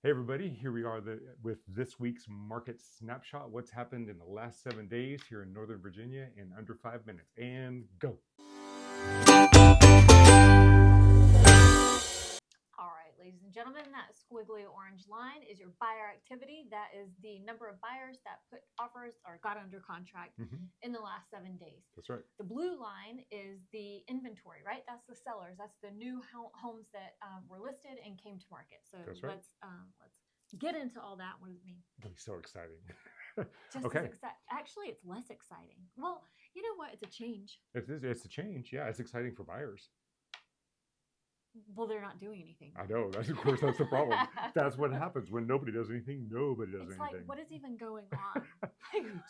Hey everybody, here we are with this week's market snapshot. What's happened in the last 7 days here in Northern Virginia in under 5 minutes. And go. All right, ladies and gentlemen, that squiggly orange line is your buyer activity. That is the number of buyers that put offers or got under contract in the last 7 days. That's right. The blue line is the inventory, right? That's the sellers. That's the new homes that were listed and came to market. So That's right. let's get into all that. What does it mean? It'll be so exciting. Just okay. Actually, it's less exciting. Well, you know what? It's a change. It's a change. Yeah, it's exciting for buyers. Well, they're not doing anything. I know. That's the problem. That's what happens when nobody does anything. Nobody does anything. It's like, what is even going on?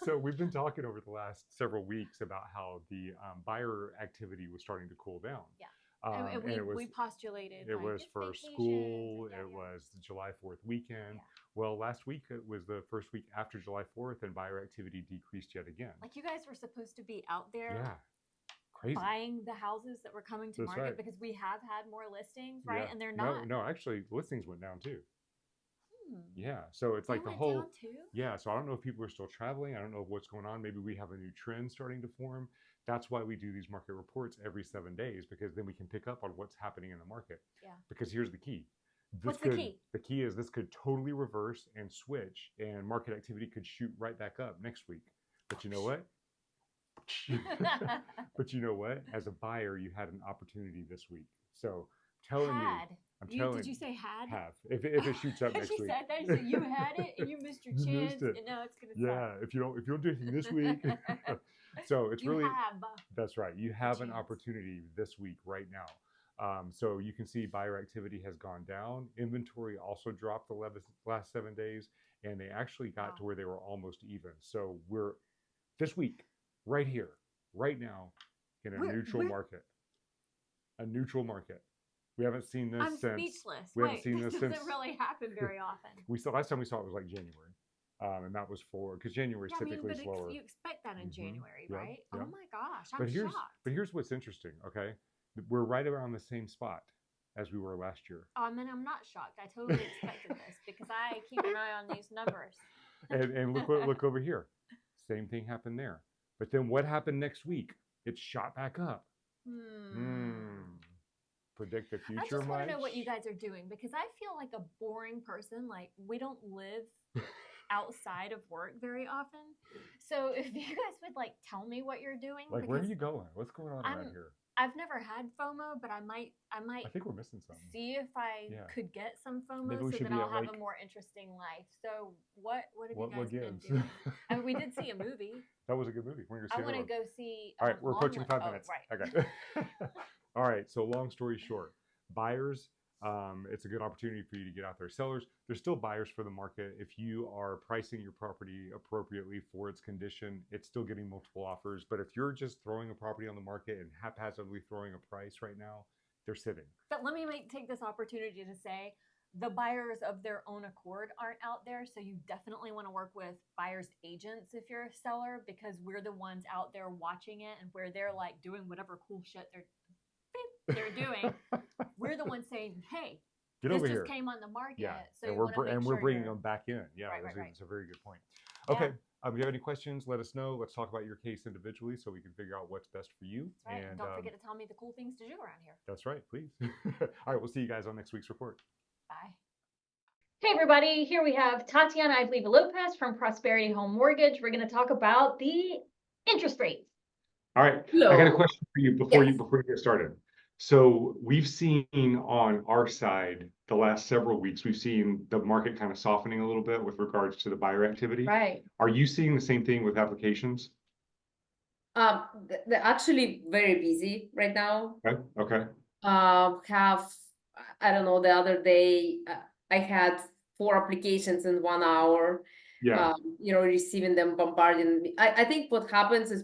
So we've been talking over the last several weeks about how the buyer activity was starting to cool down. Yeah. And we postulated it was for school. It was the July 4th weekend. Yeah. Well, last week it was the first week after July 4th, and buyer activity decreased yet again. Like you guys were supposed to be out there. Yeah. Crazy. Buying the houses that were coming to market, right. Because we have had more listings, right? Yeah. And they're not. No, actually, listings went down too. Yeah, so it's like the whole. Down too? Yeah, so I don't know if people are still traveling. I don't know what's going on. Maybe we have a new trend starting to form. That's why we do these market reports every 7 days, because then we can pick up on what's happening in the market. Yeah. Because here's the key. What's the key? The key is this could totally reverse and switch, and market activity could shoot right back up next week. But you know what? But you know what? As a buyer, you had an opportunity this week. So did you say had? Have. If it shoots up next week. She said that. So you had it and you missed your chance. And now it's gonna suck. If you don't do anything this week. So it's that's right. You have an opportunity this week right now. So you can see buyer activity has gone down. Inventory also dropped the last 7 days, and they actually got to where they were almost even. So we're this week, right here, right now, in a neutral market. A neutral market. We haven't seen this since. I'm speechless. We haven't seen this since. Doesn't really happen very often. Last time we saw it was like January, and that was because January is typically slower. You expect that in January, right? Yeah. Oh my gosh, I'm shocked. But here's what's interesting. Okay, we're right around the same spot as we were last year. Oh, I mean, I'm not shocked. I totally expected this because I keep an eye on these numbers. and look over here. Same thing happened there. But then what happened next week? It shot back up. Predict the future. I just want to know what you guys are doing, because I feel like a boring person. Like, we don't live outside of work very often. So if you guys would like tell me what you're doing. Like, where are you going? What's going on around here? I've never had FOMO, but I might. I think we're missing something. See if I could get some FOMO, so that I'll have a more interesting life. So what have you guys been doing? I mean, we did see a movie. That was a good movie. I want to go see. All right, we're approaching 5 minutes. Right. Okay. All right. So long story short, buyers. It's a good opportunity for you to get out there. Sellers, there's still buyers for the market. If you are pricing your property appropriately for its condition, it's still getting multiple offers. But if you're just throwing a property on the market and haphazardly throwing a price right now, they're sitting. But let me take this opportunity to say, the buyers of their own accord aren't out there. So you definitely want to work with buyers agents if you're a seller, because we're the ones out there watching it, and where they're like doing whatever cool shit they're doing. We're the ones saying, hey, this just came on the market. Yeah. So we're bringing them back in. Yeah, that's a very good point. Okay. Yeah. If you have any questions, let us know. Let's talk about your case individually so we can figure out what's best for you. That's right. And don't forget to tell me the cool things to do around here. That's right, please. All right, we'll see you guys on next week's report. Bye. Hey everybody, here we have Tatiana Lopez from Prosperity Home Mortgage. We're going to talk about the interest rates. All right. Hello. I got a question for you before you get started. So we've seen on our side the last several weeks, we've seen the market kind of softening a little bit with regards to the buyer activity. Right. Are you seeing the same thing with applications? They're actually very busy right now. Okay. I don't know, the other day I had 4 applications in 1 hour. Yeah. Receiving them, bombarding me. I think what happens is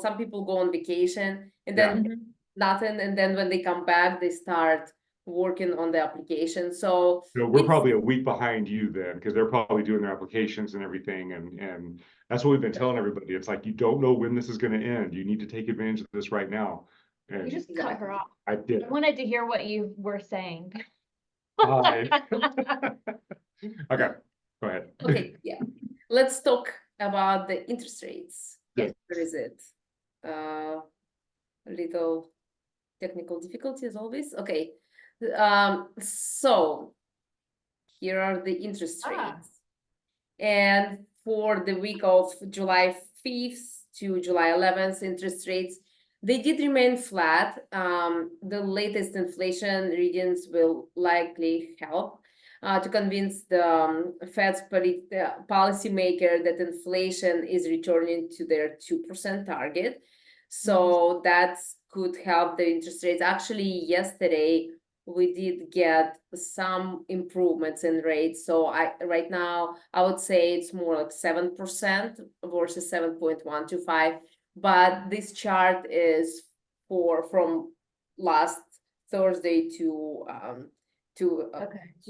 some people go on vacation and then nothing, and then when they come back, they start working on the application. So we're probably a week behind you then, because they're probably doing their applications and everything, and that's what we've been telling everybody. It's like, you don't know when this is going to end. You need to take advantage of this right now. And you just cut her off. I did. I wanted to hear what you were saying. Okay, go ahead. Okay, yeah. Let's talk about the interest rates. Yes. Where is it? A little technical difficulty as always. Okay. So here are the interest rates. And for the week of July 5th to July 11th, interest rates, they did remain flat. The latest inflation readings will likely help to convince the Fed's policymaker that inflation is returning to their 2% target. So that could help the interest rates. Actually, yesterday, we did get some improvements in rates. So right now I would say it's more like 7% versus 7.125. But this chart is from last Thursday to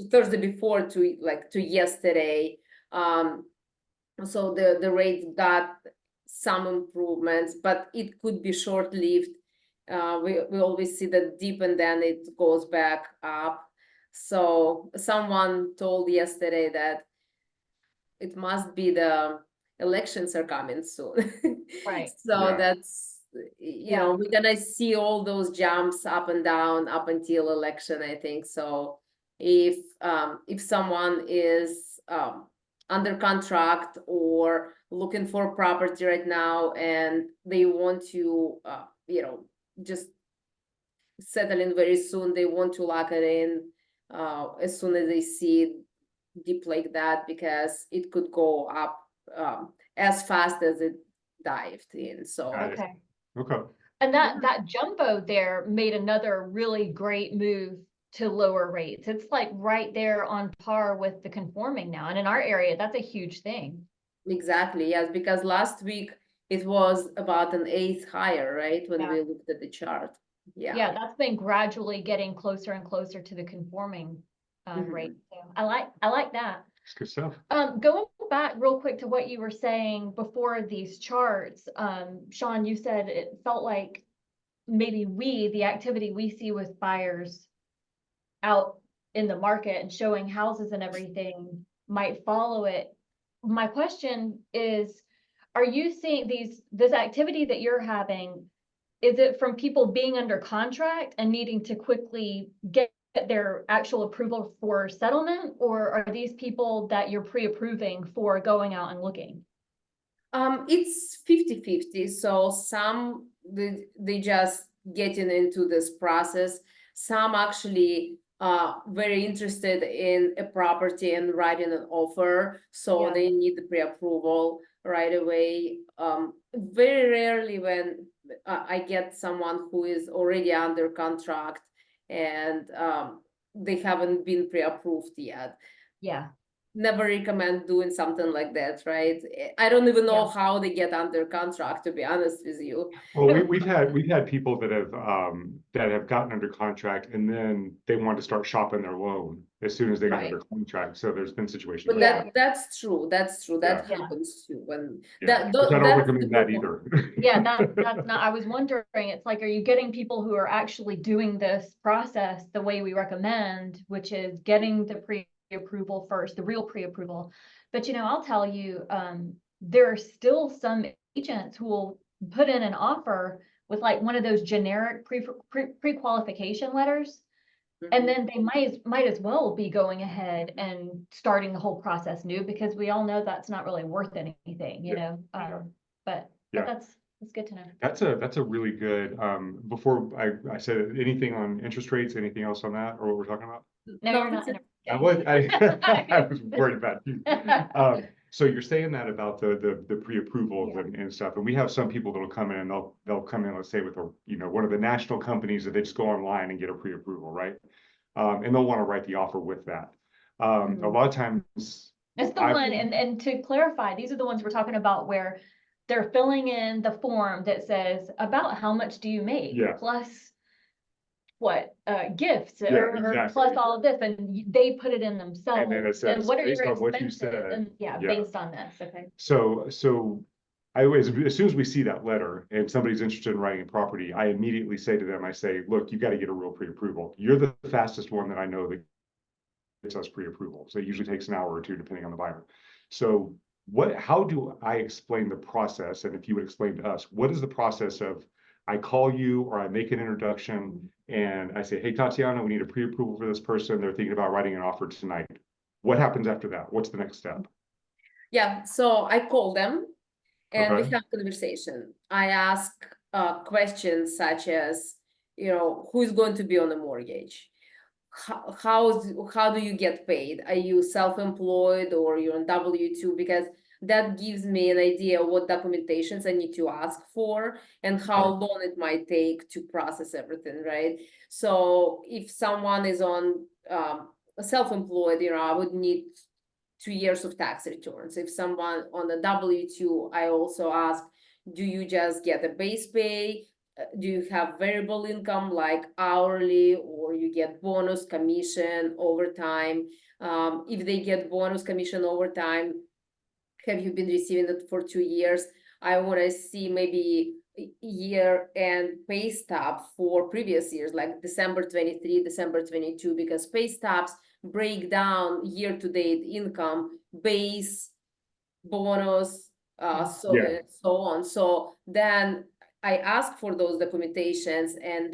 Thursday before to yesterday. So the rate got some improvements, but it could be short-lived. We always see the dip and then it goes back up. So someone told yesterday that it must be the elections are coming soon. Right. So Yeah. that's, you know, we're gonna see all those jumps up and down up until election, I think. So if someone is under contract or looking for property right now and they want to you know, just settle in very soon, they want to lock it in as soon as they see dip like that, because it could go up as fast as it dived in. So Okay. Okay. And that jumbo there made another really great move to lower rates. It's like right there on par with the conforming now. And in our area, that's a huge thing. exactly, yes, because last week it was about an eighth higher, right? When we looked at the chart. Yeah, that's been gradually getting closer and closer to the conforming rate. So I like that. That's good stuff. Going back real quick to what you were saying before these charts, Sean, you said it felt like maybe the activity we see with buyers out in the market and showing houses and everything might follow it. My question is, are you seeing this activity that you're having? Is it from people being under contract and needing to quickly get their actual approval for settlement, or are these people that you're pre-approving for going out and looking? It's 50-50. So some they just getting into this process. Some actually very interested in a property and writing an offer, so they need the pre-approval right away. Very rarely when I get someone who is already under contract and they haven't been pre-approved yet. Yeah. Never recommend doing something like that, right? I don't even know how they get under contract, to be honest with you. Well, we've had people that have gotten under contract and then they want to start shopping their loan as soon as they got under contract. So there's been situations. But that's true. That's true. That happens too. When I don't recommend that either. Yeah, that's not. I was wondering. It's like, are you getting people who are actually doing this process the way we recommend, which is getting the pre-approval first, the real pre-approval? But I'll tell you, there are still some agents who will put in an offer with like one of those generic pre-qualification letters. And then they might as well be going ahead and starting the whole process new, because we all know that's not really worth anything, but that's good to know. That's a really good, before I said anything on interest rates, anything else on that, or what we're talking about? No, you're not. I was worried about you. So you're saying that about the pre-approvals and stuff, and we have some people that'll come in and they'll come in, let's say with one of the national companies that they just go online and get a pre-approval, right? And they'll want to write the offer with that. A lot of times that's the one, and to clarify, these are the ones we're talking about where they're filling in the form that says about how much do you make plus what gifts or plus all of this, and they put it in themselves. And then it says, and what are based your on what you expenses? said. And based on this. Okay. So I always, as soon as we see that letter and somebody's interested in writing a property, I immediately say to them, I say, look, you got to get a real pre-approval. You're the fastest one that I know that gets us pre-approval. So it usually takes an hour or two, depending on the buyer. So how do I explain the process? And if you would explain to us, what is the process of, I call you or I make an introduction and I say, hey, Tatiana, we need a pre-approval for this person. They're thinking about writing an offer tonight. What happens after that? What's the next step? Yeah, so I call them and we Okay. have conversation. I ask questions such as, who is going to be on the mortgage? How do you get paid? Are you self-employed or you're on W-2? Because that gives me an idea what documentations I need to ask for and how long it might take to process everything, right? So if someone is on self-employed, I would need 2 years of tax returns. If someone on the W-2, I also ask, do you just get a base pay? Do you have variable income like hourly, or you get bonus, commission, overtime? If they get bonus, commission, overtime, have you been receiving it for 2 years? I want to see maybe year and pay stub for previous years, like December 23, December 22, because pay stubs break down year to date income, base, bonus, so on. So then I ask for those documentations, and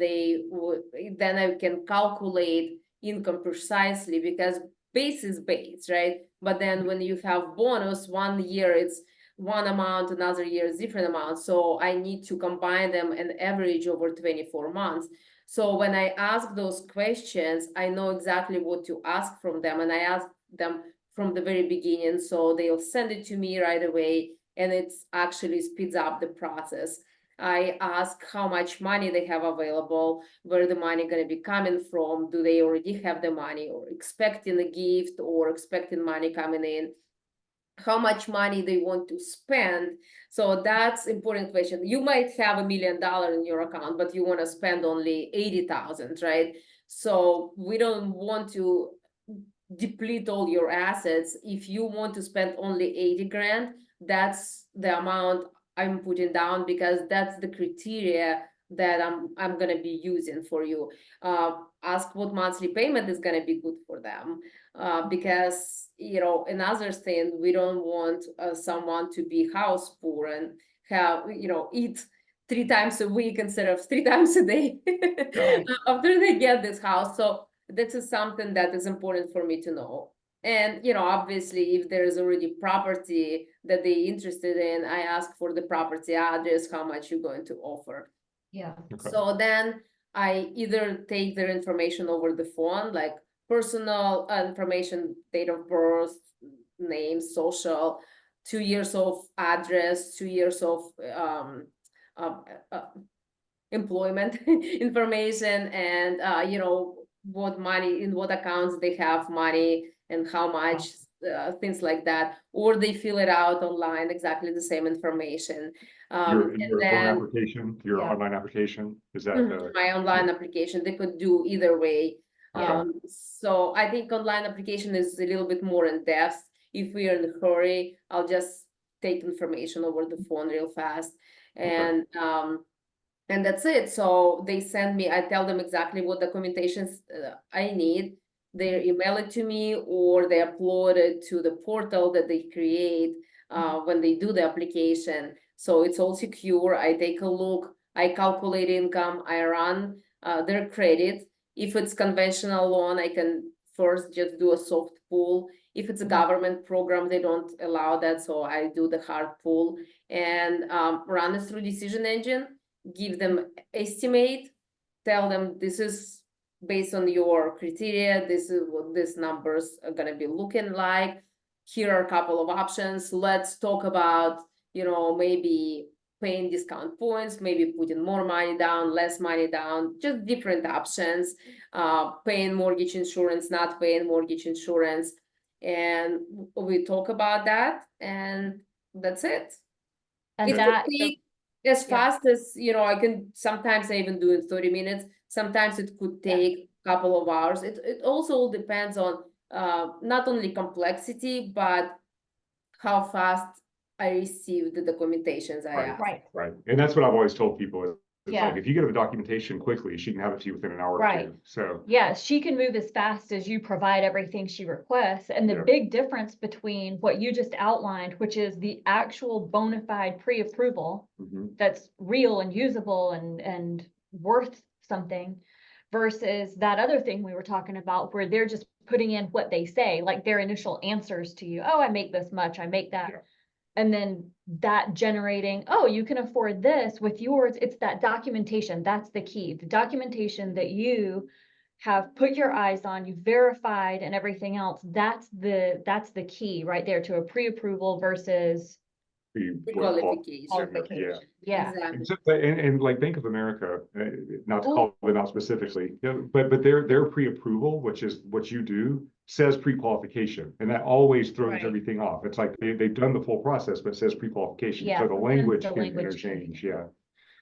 then I can calculate income precisely, because base is base, right? But then when you have bonus, 1 year it's one amount, another year is different amount. So I need to combine them and average over 24 months. So when I ask those questions, I know exactly what to ask from them, and I ask them from the very beginning, so they'll send it to me right away, and it's actually speeds up the process. I ask how much money they have available, where the money going to be coming from, do they already have the money, or expecting a gift, or expecting money coming in, how much money they want to spend. So that's important question. You might have $1 million in your account, but you want to spend only 80,000, right? So we don't want to deplete all your assets. If you want to spend only 80 grand, that's the amount I'm putting down, because that's the criteria that I'm going to be using for you. Ask what monthly payment is going to be good for them, because another thing, we don't want someone to be house poor and have eat 3 times a week instead of 3 times a day after they get this house. So this is something that is important for me to know. And obviously, if there is already property that they interested in, I ask for the property address, how much you're going to offer. Yeah. Okay. So then I either take their information over the phone, like personal information, date of birth, name, social, 2 years of address, 2 years of employment information, and what money, in what accounts they have money, and how much, things like that. Or they fill it out online, exactly the same information. Your And loan then application, your online application, is that my online application, they could do either way. Okay. So I think online application is a little bit more in depth. If we are in a hurry, I'll just take information over the phone real fast, and that's it. So they send me, I tell them exactly what documentations I need. They email it to me, or they upload it to the portal that they create when they do the application. So it's all secure. I take a look, I calculate income, I run their credit. If it's conventional loan, I can first just do a soft pull. If it's a government program, they don't allow that, so I do the hard pull and run it through decision engine, give them estimate, tell them this is based on your criteria, this is what these numbers are going to be looking like. Here are a couple of options. Let's talk about, maybe paying discount points, maybe putting more money down, less money down, just different options, paying mortgage insurance, not paying mortgage insurance. And we talk about that, and that's it. And it that could take as fast as, I can, sometimes I even do in 30 minutes. Sometimes it could take a couple of hours. It also depends on not only complexity, but how fast I receive the documentations I ask. Right. Right. And that's what I've always told people It's like if you get the documentation quickly, she can have it to you within an hour or two. So yeah, she can move as fast as you provide everything she requests. And the big difference between what you just outlined, which is the actual bona fide pre-approval that's real and usable and worth something, versus that other thing we were talking about where they're just putting in what they say, like their initial answers to you. Oh, I make this much, I make that. And then that generating, oh, you can afford this with yours. It's that documentation. That's the key. The documentation that you have put your eyes on, you verified and everything else. That's the key right there to a pre-approval versus qualification. Yeah. Exactly. And like Bank of America, not to call them out specifically, but their pre-approval, which is what you do, says pre-qualification, and that always throws everything off. It's like they've done the full process, but it says pre-qualification. So the language can interchange. Yeah.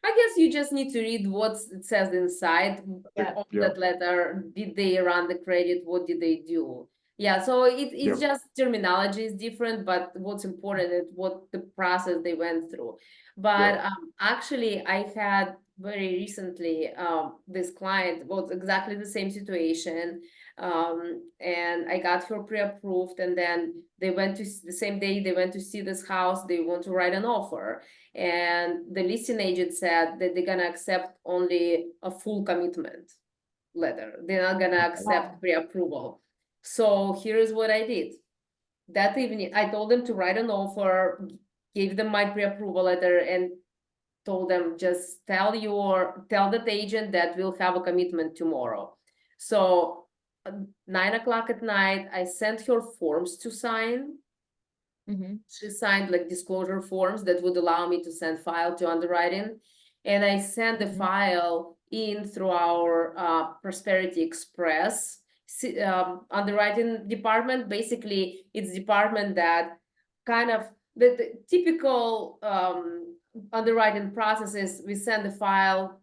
I guess you just need to read what it says inside of that letter. Did they run the credit? What did they do? Yeah, so it's just terminology is different, but what's important is what the process they went through. But actually, I had very recently this client was exactly the same situation, and I got her pre-approved, and then they went to the same day they went to see this house. They want to write an offer, and the listing agent said that they're gonna accept only a full commitment letter. They're not gonna accept pre-approval. So here's what I did. That evening, I told them to write an offer, gave them my pre-approval letter, and told them just tell that agent that we'll have a commitment tomorrow. So 9 o'clock at night, I sent her forms to sign. She signed like disclosure forms that would allow me to send file to underwriting. And I sent the file in through our Prosperity Express underwriting department. Basically, it's department that kind of the typical underwriting process is we send the file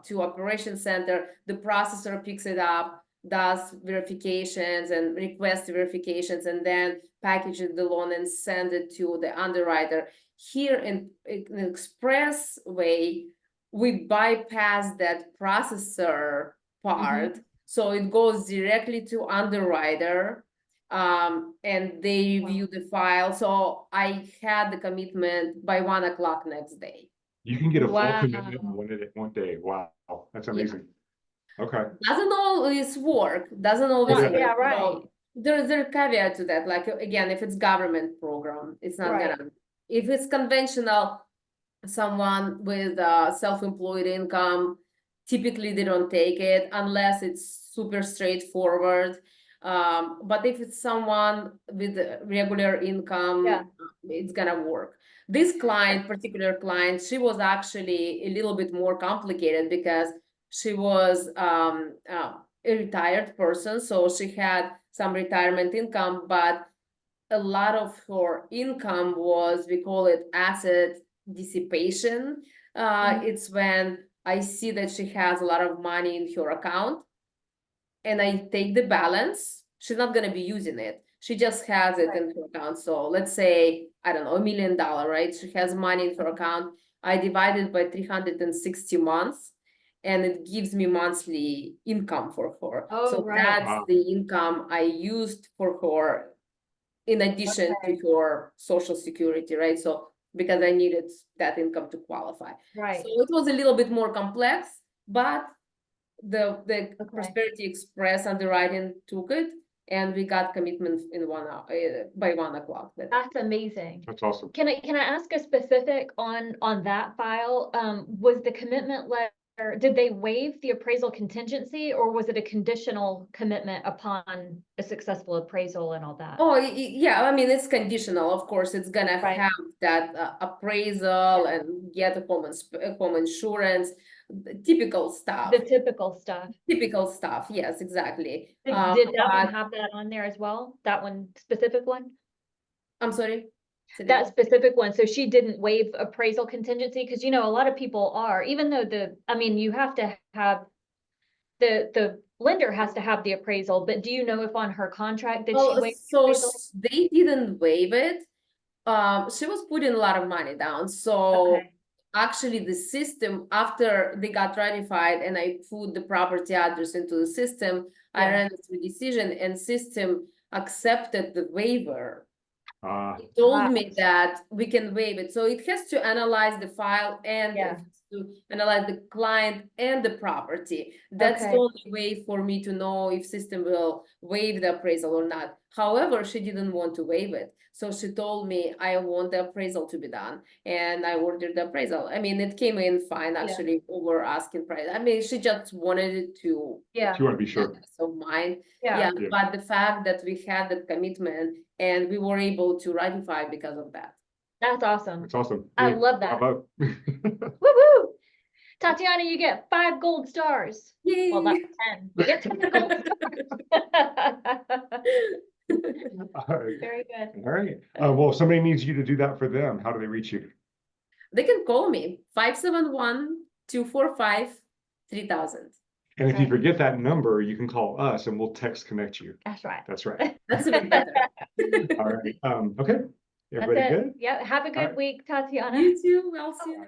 to Operations Center, the processor picks it up, does verifications and requests verifications, and then packages the loan and send it to the underwriter. Here in an express way, we bypass that processor part, so it goes directly to underwriter, and they review the file. So I had the commitment by 1 o'clock next day. You can get a full commitment in one day. Wow, that's amazing. Okay. Doesn't always work. Doesn't always work. Yeah, right. There's a caveat to that. Like again, if it's government program, it's not gonna. If it's conventional, someone with self-employed income, typically they don't take it unless it's super straightforward. But if it's someone with regular income, it's gonna work. This client, particular client, she was actually a little bit more complicated because she was a retired person, so she had some retirement income, but a lot of her income was, we call it asset dissipation. It's when I see that she has a lot of money in her account and I take the balance. She's not going to be using it. She just has it in her account. So let's say, I don't know, $1 million, right? She has money in her account. I divide it by 360 months. And it gives me monthly income for her. So that's the income I used for her in addition to her Social Security, right? So because I needed that income to qualify. So it was a little bit more complex, but the Prosperity Express underwriting took it, and we got commitment in 1 hour by 1 o'clock. That's amazing. That's awesome. Can I ask a specific on that file? Was the commitment letter, did they waive the appraisal contingency, or was it a conditional commitment upon a successful appraisal and all that? Oh, yeah, I mean, it's conditional. Of course, it's gonna have that appraisal and get a home insurance, typical stuff. The typical stuff. Typical stuff, yes, exactly. Did that one have that on there as well? That one specific one? I'm sorry? That specific one. So she didn't waive appraisal contingency, because a lot of people are, even though you have to have the lender has to have the appraisal, but do you know if on her contract did she waive the appraisal? They didn't waive it. She was putting a lot of money down, so actually the system, after they got ratified and I put the property address into the system, I ran it through decision and system accepted the waiver. It told me that we can waive it. So it has to analyze the file and it has to analyze the client and the property. That's the only way for me to know if system will waive the appraisal or not. However, she didn't want to waive it. So she told me, I want the appraisal to be done. And I ordered the appraisal. I mean, it came in fine, actually, over asking price. I mean, she just wanted it to. You want to be sure. So mine. But the fact that we had that commitment and we were able to ratify because of that. That's awesome. It's awesome. I love that. Bravo. Woo-hoo! Tatiana, you get 5 gold stars. Yay. Well, that's 10. You get 10 gold stars. All right. Very good. All right. Well, if somebody needs you to do that for them, how do they reach you? They can call me 571-245-3000. And if you forget that number, you can call us and we'll text connect you. That's right. That's right. That's even better. All right. Okay. Everybody That's it. good? Yeah. Have a good week, Tatiana. You too. I'll see you.